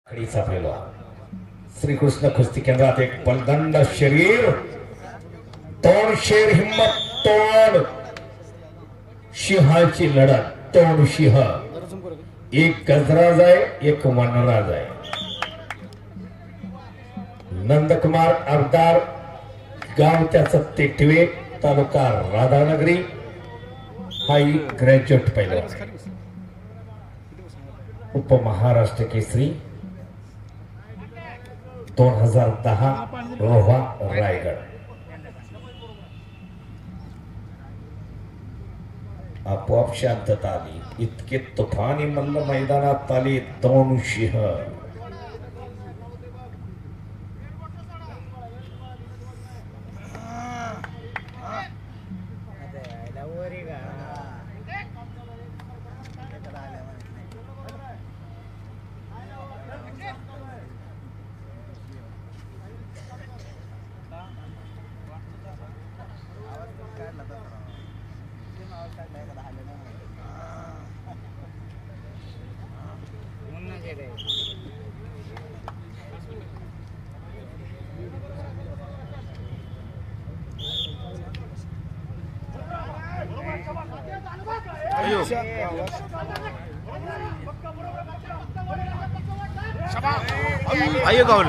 खडीचा पैलवान श्रीकृष्ण कुस्ती केंद्रात एक बलदंड शरीर, तोंड शेर हिम्मत, तोंड सिंहाची लढत, तोंड सिंह, एक गजराज आहे एक वनराज आहे. नंदकुमार अवतार, गाव त्याचं टेटवे, तालुका राधानगरी. हा ग्रॅज्युएट पैलवान, उपमहाराष्ट्र केसरी 2010 रोहा रायगड. आपोआप शांतता आली. इतके तुफानी मल्ल मैदानात आले दोन सिंह. आइए कौन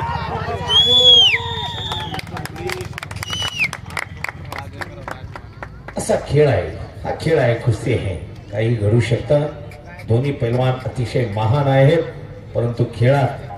असा खेळ आहे हा. खेळ आहे, कुस्ती आहे, काही घडू शकतं. दोन्ही पैलवान अतिशय महान आहेत, परंतु खेळात